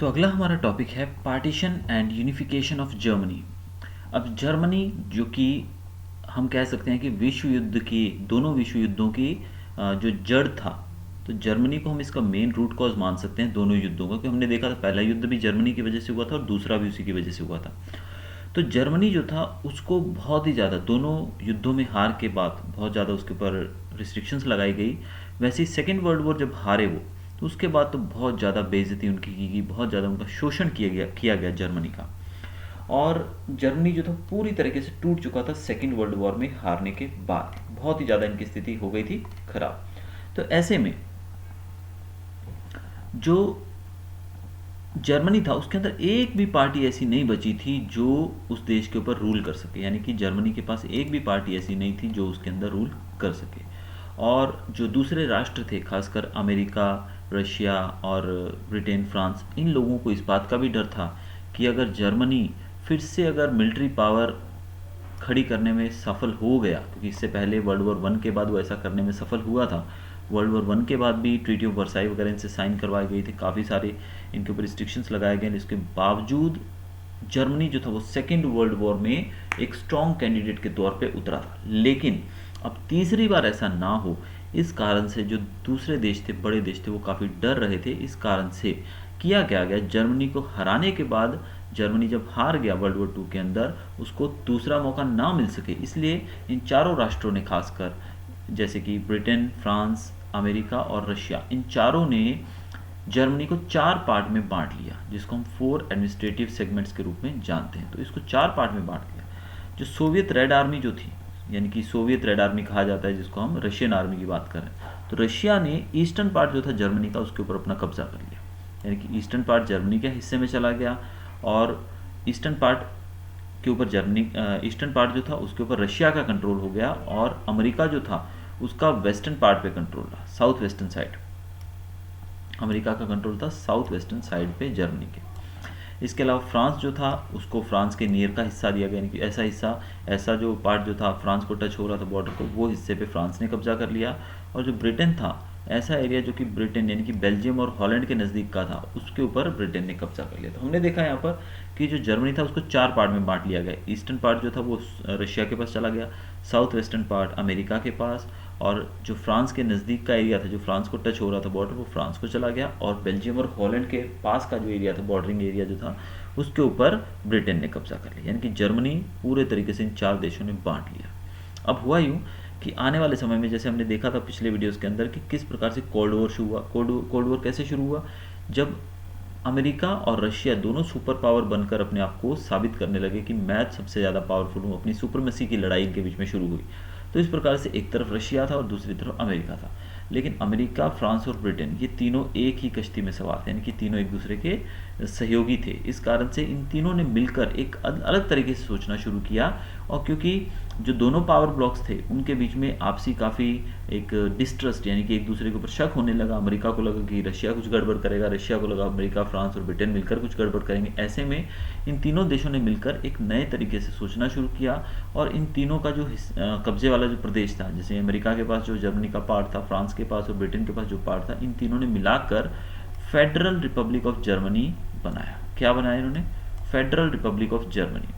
तो अगला हमारा टॉपिक है partition and unification of Germany. अब जर्मनी जो कि हम कह सकते हैं कि विश्व युद्ध की दोनों विश्व युद्धों की जो जड़ था, तो जर्मनी को हम इसका मेन रूट कॉज मान सकते हैं दोनों युद्धों का, क्योंकि हमने देखा था पहला युद्ध भी जर्मनी की वजह से हुआ था और दूसरा भी उसी की वजह से हुआ था। तो जर्मनी जो था उसको बहुत ही ज़्यादा दोनों युद्धों में हार के बाद बहुत ज़्यादा उसके ऊपर रिस्ट्रिक्शंस लगाई गई। वैसे ही सेकेंड वर्ल्ड वॉर जब हारे वो, तो उसके बाद तो बहुत ज़्यादा बेइज्जती उनकी की गई, बहुत ज़्यादा उनका शोषण किया गया जर्मनी का। और जर्मनी जो था पूरी तरीके से टूट चुका था सेकेंड वर्ल्ड वॉर में हारने के बाद, बहुत ही ज़्यादा इनकी स्थिति हो गई थी खराब। तो ऐसे में जो जर्मनी था उसके अंदर एक भी पार्टी ऐसी नहीं बची थी जो उस देश के ऊपर रूल कर सके, यानी कि जर्मनी के पास एक भी पार्टी ऐसी नहीं थी जो उसके अंदर रूल कर सके। और जो दूसरे राष्ट्र थे, खासकर अमेरिका, रशिया और ब्रिटेन, फ्रांस, इन लोगों को इस बात का भी डर था कि अगर जर्मनी फिर से अगर मिलिट्री पावर खड़ी करने में सफल हो गया, क्योंकि इससे पहले वर्ल्ड वॉर वन के बाद वो ऐसा करने में सफल हुआ था। वर्ल्ड वॉर वन के बाद भी ट्रीटी ऑफ वर्साई वगैरह इनसे साइन करवाई गई थी, काफ़ी सारे इनके ऊपर रिस्ट्रिक्शंस लगाए गए, इसके बावजूद जर्मनी जो था वो सेकेंड वर्ल्ड वॉर में एक स्ट्रॉन्ग कैंडिडेट के तौर पे उतरा था। लेकिन अब तीसरी बार ऐसा ना हो, इस कारण से जो दूसरे देश थे, बड़े देश थे, वो काफ़ी डर रहे थे। इस कारण से किया क्या गया, जर्मनी को हराने के बाद जर्मनी जब हार गया वर्ल्ड वॉर टू के अंदर, उसको दूसरा मौका ना मिल सके, इसलिए इन चारों राष्ट्रों ने, खासकर जैसे कि ब्रिटेन, फ्रांस, अमेरिका और रशिया, इन चारों ने जर्मनी को चार पार्ट में बांट लिया, जिसको हम 4 एडमिनिस्ट्रेटिव सेगमेंट्स के रूप में जानते हैं। तो इसको चार पार्ट में बांट लिया। जो सोवियत रेड आर्मी जो थी, यानी कि सोवियत रेड आर्मी कहा जाता है जिसको हम रशियन आर्मी की बात करें, तो रशिया ने ईस्टर्न पार्ट जो था जर्मनी का, उसके ऊपर अपना कब्जा कर लिया। यानी कि ईस्टर्न पार्ट जर्मनी के हिस्से में चला गया और ईस्टर्न पार्ट के ऊपर ईस्टर्न पार्ट जो था उसके ऊपर रशिया का कंट्रोल हो गया, और अमेरिका जो था उसका वेस्टर्न पार्ट पे कंट्रोल रहा, साउथ वेस्टर्न साइड। अमेरिका का कंट्रोल था साउथ वेस्टर्न साइड पे जर्मनी के। इसके अलावा फ्रांस जो था उसको फ्रांस के नियर का हिस्सा दिया गया, यानी कि ऐसा जो पार्ट जो था फ्रांस को टच हो रहा था बॉर्डर को, वो हिस्से पे फ्रांस ने कब्जा कर लिया। और जो ब्रिटेन था, ऐसा एरिया जो कि ब्रिटेन यानी कि बेल्जियम और हॉलैंड के नज़दीक का था, उसके ऊपर ब्रिटेन ने कब्जा कर लिया। तो हमने देखा यहाँ पर कि जो जर्मनी था उसको चार पार्ट में बांट लिया गया। ईस्टर्न पार्ट जो था वो रशिया के पास चला गया, साउथ वेस्टर्न पार्ट अमेरिका के पास, और जो फ्रांस के नज़दीक का एरिया था, जो फ्रांस को टच हो रहा था बॉर्डर, वो फ्रांस को चला गया। और बेल्जियम और हॉलैंड के पास का जो एरिया था, बॉर्डरिंग एरिया जो था, उसके ऊपर ब्रिटेन ने कब्जा कर लिया। यानी कि जर्मनी पूरे तरीके से इन चार देशों ने बांट लिया। अब हुआ यूँ कि आने वाले समय में, जैसे हमने देखा था पिछले वीडियोस के अंदर, कि किस प्रकार से कोल्ड वॉर शुरू हुआ। कोल्ड वॉर कैसे शुरू हुआ, जब अमेरिका और रशिया दोनों सुपर पावर बनकर अपने आप को साबित करने लगे कि मैं सबसे ज़्यादा पावरफुल हूँ, अपनी सुपरमेसी की लड़ाई इनके बीच में शुरू हुई। तो इस प्रकार से एक तरफ रशिया था और दूसरी तरफ अमेरिका था। लेकिन अमेरिका, फ्रांस और ब्रिटेन, ये तीनों एक ही कश्ती में सवार थे, यानी कि तीनों एक दूसरे के सहयोगी थे। इस कारण से इन तीनों ने मिलकर एक अलग तरीके से सोचना शुरू किया। और क्योंकि जो दोनों पावर ब्लॉक्स थे उनके बीच में आपसी काफ़ी एक डिस्ट्रस्ट, यानी कि एक दूसरे के ऊपर शक होने लगा। अमेरिका को लगा कि रशिया कुछ गड़बड़ करेगा, रशिया को लगा अमेरिका, फ्रांस और ब्रिटेन मिलकर कुछ गड़बड़ करेंगे। ऐसे में इन तीनों देशों ने मिलकर एक नए तरीके से सोचना शुरू किया। और इन तीनों का जो कब्जे वाला जो प्रदेश था, जैसे अमेरिका के पास जो जर्मनी का पार्ट था, फ्रांस के पास और ब्रिटेन के पास जो पार्ट था, इन तीनों ने मिलाकर फेडरल रिपब्लिक ऑफ जर्मनी बनाया। क्या बनाया इन्होंने, फेडरल रिपब्लिक ऑफ जर्मनी।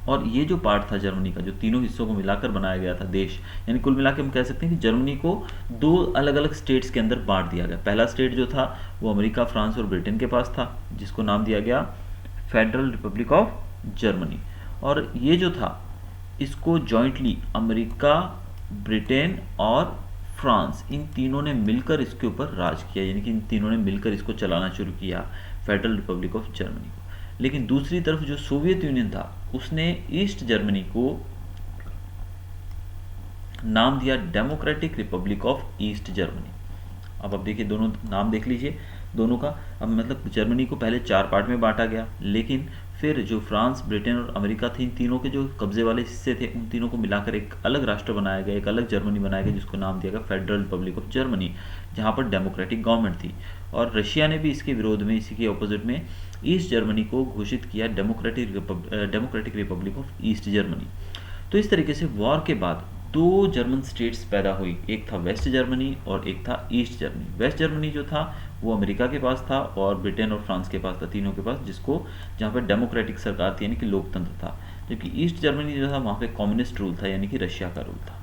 और ये जो पार्ट था जर्मनी का, जो तीनों हिस्सों को मिलाकर बनाया गया था देश, यानी कुल मिलाकर हम कह सकते हैं कि जर्मनी को दो अलग अलग स्टेट्स के अंदर बांट दिया गया। पहला स्टेट जो था वो अमेरिका, फ्रांस और ब्रिटेन के पास था, जिसको नाम दिया गया फेडरल रिपब्लिक ऑफ जर्मनी। और ये जो था, इसको जॉइंटली अमेरिका, ब्रिटेन और फ्रांस, इन तीनों ने मिलकर इसके ऊपर राज किया, यानी कि इन तीनों ने मिलकर इसको चलाना शुरू किया, फेडरल रिपब्लिक ऑफ जर्मनी को। लेकिन दूसरी तरफ जो सोवियत यूनियन था, उसने ईस्ट जर्मनी को नाम दिया democratic Republic of east Germany. अब आप देखिए, दोनों नाम देख लीजिए दोनों का। अब मतलब जर्मनी को पहले चार पार्ट में बांटा गया, लेकिन फिर जो फ्रांस, ब्रिटेन और अमेरिका थे, इन तीनों के जो कब्जे वाले हिस्से थे, उन तीनों को मिलाकर एक अलग राष्ट्र बनाया गया, एक अलग जर्मनी बनाया गया, जिसको नाम दिया गया फेडरल रिपब्लिक ऑफ जर्मनी, जहाँ पर डेमोक्रेटिक गवर्नमेंट थी। और रशिया ने भी इसके विरोध में, इसी के ऑपोजिट में, ईस्ट जर्मनी को घोषित किया democratic Republic of east Germany. तो इस तरीके से वॉर के बाद दो जर्मन स्टेट्स पैदा हुई, एक था वेस्ट जर्मनी और एक था ईस्ट जर्मनी। वेस्ट जर्मनी जो था वो अमेरिका के पास था और ब्रिटेन और फ्रांस के पास था, तीनों के पास, जिसको जहाँ पे डेमोक्रेटिक सरकार थी यानी कि लोकतंत्र था। जबकि ईस्ट जर्मनी जो था वहाँ पे कम्युनिस्ट रूल था यानी कि रशिया का रूल था।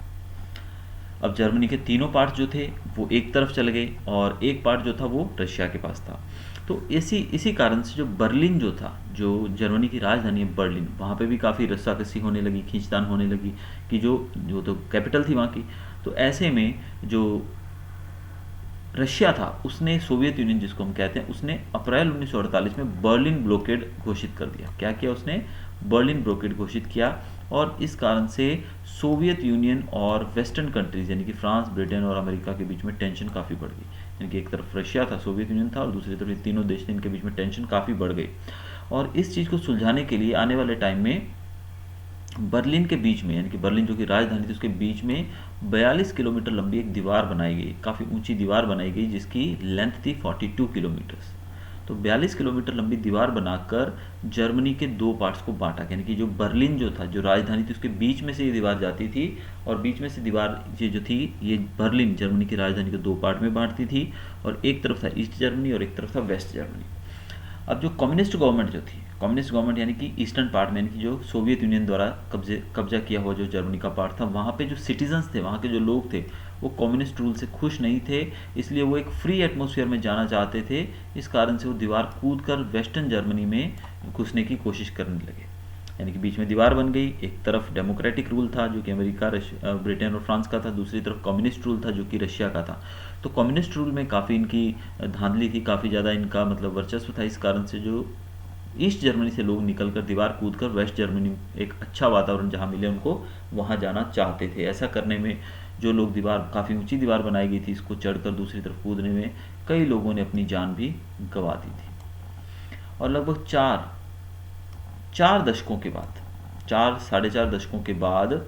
अब जर्मनी के तीनों पार्ट जो थे वो एक तरफ चले गए और एक पार्ट जो था वो रशिया के पास था। तो इसी कारण से जो बर्लिन जो था, जो जर्मनी की राजधानी है बर्लिन, वहाँ पे भी काफ़ी रस्साकसी होने लगी, खींचतान होने लगी कि जो जो तो कैपिटल थी वहाँ की। तो ऐसे में जो रशिया था उसने सोवियत यूनियन जिसको हम कहते हैं, उसने अप्रैल 1948 में बर्लिन ब्लॉकेड घोषित कर दिया। क्या किया उसने? बर्लिन ब्लॉकेड घोषित किया। और इस कारण से सोवियत यूनियन और वेस्टर्न कंट्रीज यानी कि फ्रांस, ब्रिटेन और अमेरिका के बीच में टेंशन काफ़ी बढ़ गई। यानी कि एक तरफ रशिया था, सोवियत यूनियन था, और दूसरी तरफ ये तीनों देश थे, इनके बीच में टेंशन काफ़ी बढ़ गई। और इस चीज़ को सुलझाने के लिए आने वाले टाइम में बर्लिन के बीच में, यानी कि बर्लिन जो कि राजधानी थी उसके बीच में 42 किलोमीटर लंबी एक दीवार बनाई गई, काफ़ी ऊंची दीवार बनाई गई जिसकी लेंथ थी 42 किलोमीटर्स। तो 42 किलोमीटर लंबी दीवार बनाकर जर्मनी के दो पार्ट्स को बांटा, यानी कि जो बर्लिन जो था, जो राजधानी थी, उसके बीच में से ये दीवार जाती थी और बीच में से दीवार ये जो थी ये बर्लिन जर्मनी की राजधानी को दो पार्ट में बांटती थी। और एक तरफ था ईस्ट जर्मनी और एक तरफ था वेस्ट जर्मनी। अब जो कम्युनिस्ट गवर्नमेंट जो थी, कम्युनिस्ट गवर्नमेंट यानी कि ईस्टर्न पार्ट में, यानी कि जो सोवियत यूनियन द्वारा कब्जा किया हुआ जो जर्मनी का पार्ट था, वहाँ पे जो सिटीजन्स थे, वहाँ के जो लोग थे, वो कम्युनिस्ट रूल से खुश नहीं थे। इसलिए वो एक फ्री एटमॉस्फेयर में जाना चाहते थे। इस कारण से वो दीवार कूद कर वेस्टर्न जर्मनी में घुसने की कोशिश करने लगे। यानी कि बीच में दीवार बन गई, एक तरफ डेमोक्रेटिक रूल था जो कि अमेरिका, ब्रिटेन और फ्रांस का था, दूसरी तरफ कम्युनिस्ट रूल था जो कि रशिया का था। तो कम्युनिस्ट रूल में काफ़ी इनकी धांधली थी, काफ़ी ज़्यादा इनका मतलब वर्चस्व था। इस कारण से जो ईस्ट जर्मनी से लोग निकलकर दीवार कूदकर वेस्ट जर्मनी, एक अच्छा वातावरण जहाँ मिले उनको, वहाँ जाना चाहते थे। ऐसा करने में जो लोग, दीवार काफ़ी ऊंची दीवार बनाई गई थी, इसको चढ़कर दूसरी तरफ कूदने में कई लोगों ने अपनी जान भी गंवा दी थी। और लगभग चार दशकों के बाद, 4 साढ़े 4 दशकों के बाद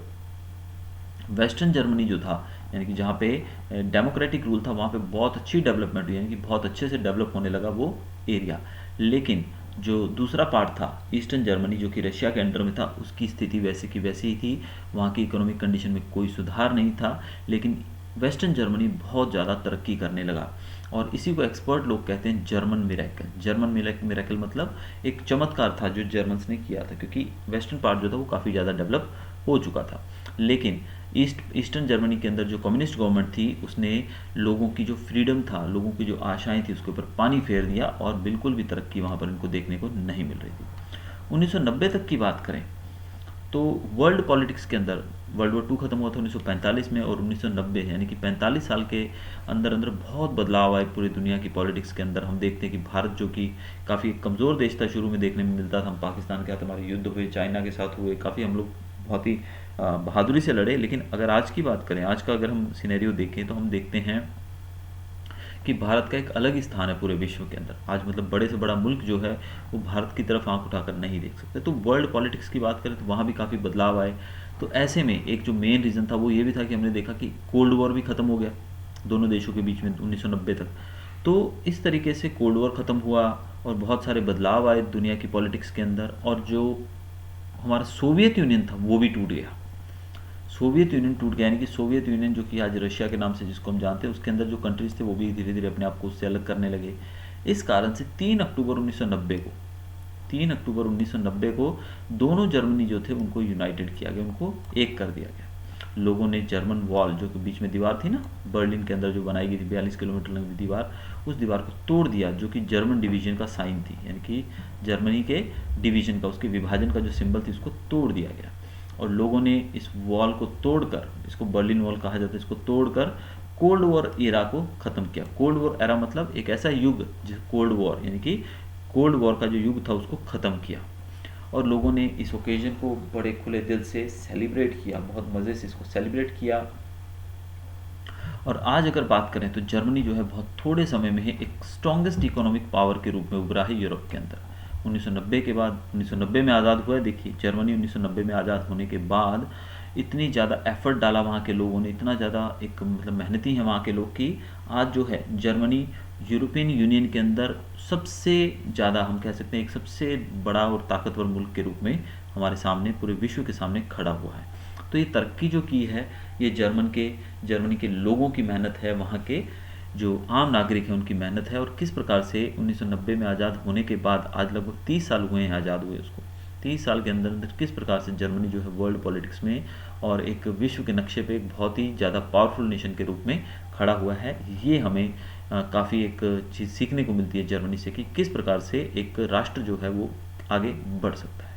वेस्टर्न जर्मनी जो था, यानी कि जहाँ पे डेमोक्रेटिक रूल था, वहाँ पे बहुत अच्छी डेवलपमेंट हुई, यानी कि बहुत अच्छे से डेवलप होने लगा वो एरिया। लेकिन जो दूसरा पार्ट था ईस्टर्न जर्मनी जो कि रशिया के अंडर में था, उसकी स्थिति वैसे की वैसी ही थी। वहाँ की इकोनॉमिक कंडीशन में कोई सुधार नहीं था। लेकिन वेस्टर्न जर्मनी बहुत ज़्यादा तरक्की करने लगा और इसी को एक्सपर्ट लोग कहते हैं जर्मन मिरेकल। जर्मन मिरेकल मतलब एक चमत्कार था जो जर्मन्स ने किया था, क्योंकि वेस्टर्न पार्ट जो था वो काफ़ी ज़्यादा डेवलप हो चुका था। लेकिन ईस्टर्न जर्मनी के अंदर जो कम्युनिस्ट गवर्नमेंट थी, उसने लोगों की जो फ्रीडम था, लोगों की जो आशाएं थी, उसके ऊपर पानी फेर दिया और बिल्कुल भी तरक्की वहाँ पर इनको देखने को नहीं मिल रही थी। 1990 तक की बात करें तो वर्ल्ड पॉलिटिक्स के अंदर वर्ल्ड वॉर 2 खत्म हुआ था 1945 में, और 1990 यानी कि 45 साल के अंदर अंदर बहुत बदलाव आए पूरी दुनिया की पॉलिटिक्स के अंदर। हम देखते हैं कि भारत जो कि काफ़ी कमज़ोर देश था, शुरू में देखने में मिलता था, हम पाकिस्तान के साथ हमारे युद्ध हुए, चाइना के साथ हुए, काफ़ी हम लोग बहुत ही बहादुरी से लड़े। लेकिन अगर आज की बात करें, आज का अगर हम सिनेरियो देखें तो हम देखते हैं कि भारत का एक अलग ही स्थान है पूरे विश्व के अंदर। आज मतलब बड़े से बड़ा मुल्क जो है वो भारत की तरफ आंख उठाकर नहीं देख सकते। तो वर्ल्ड पॉलिटिक्स की बात करें तो वहाँ भी काफ़ी बदलाव आए। तो ऐसे में एक जो मेन रीज़न था वो ये भी था कि हमने देखा कि कोल्ड वॉर भी ख़त्म हो गया दोनों देशों के बीच में 1990 तक। तो इस तरीके से कोल्ड वॉर ख़त्म हुआ और बहुत सारे बदलाव आए दुनिया की पॉलिटिक्स के अंदर, और जो हमारा सोवियत यूनियन था वो भी टूट गया। सोवियत यूनियन टूट गया, यानी कि सोवियत यूनियन जो कि आज रशिया के नाम से जिसको हम जानते हैं, उसके अंदर जो कंट्रीज थे वो भी धीरे धीरे अपने आप को उससे अलग करने लगे। इस कारण से 3 अक्टूबर 1990 को दोनों जर्मनी जो थे उनको यूनाइटेड किया गया, उनको एक कर दिया गया। लोगों ने जर्मन वॉल जो कि बीच में दीवार थी ना बर्लिन के अंदर जो बनाई गई थी 42 किलोमीटर लंबी दीवार, उस दीवार को तोड़ दिया जो कि जर्मन डिवीजन का साइन थी, यानी कि जर्मनी के डिवीजन का, उसके विभाजन का जो सिंबल थी, उसको तोड़ दिया गया। और लोगों ने इस वॉल को तोड़कर, इसको बर्लिन वॉल कहा जाता है, इसको तोड़कर कोल्ड वॉर एरा को ख़त्म किया। कोल्ड वॉर एरा मतलब एक ऐसा युग जिस कोल्ड वॉर यानी कि कोल्ड वॉर का जो युग था उसको ख़त्म किया। और लोगों ने इस ओकेजन को बड़े खुले दिल से सेलिब्रेट किया, बहुत मज़े से इसको सेलिब्रेट किया। और आज अगर बात करें तो जर्मनी जो है बहुत थोड़े समय में ही एक स्ट्रॉन्गेस्ट इकोनॉमिक पावर के रूप में उभरा है यूरोप के अंदर। 1990 के बाद, 1990 में आज़ाद हुआ है। देखिए जर्मनी 1990 में आज़ाद होने के बाद इतनी ज़्यादा एफर्ट डाला वहाँ के लोगों ने, इतना ज़्यादा एक मतलब मेहनती हैं वहाँ के लोग कि आज जो है जर्मनी यूरोपियन यूनियन के अंदर सबसे ज़्यादा, हम कह सकते हैं एक सबसे बड़ा और ताकतवर मुल्क के रूप में हमारे सामने, पूरे विश्व के सामने खड़ा हुआ है। तो ये तरक्की जो की है ये जर्मनी के लोगों की मेहनत है, वहाँ के जो आम नागरिक हैं उनकी मेहनत है। और किस प्रकार से 1990 में आज़ाद होने के बाद आज लगभग 30 साल हुए हैं आज़ाद हुए उसको, 30 साल के अंदर अंदर किस प्रकार से जर्मनी जो है वर्ल्ड पॉलिटिक्स में और एक विश्व के नक्शे पे एक बहुत ही ज़्यादा पावरफुल नेशन के रूप में खड़ा हुआ है। ये हमें काफ़ी एक चीज़ सीखने को मिलती है जर्मनी से कि किस प्रकार से एक राष्ट्र जो है वो आगे बढ़ सकता है।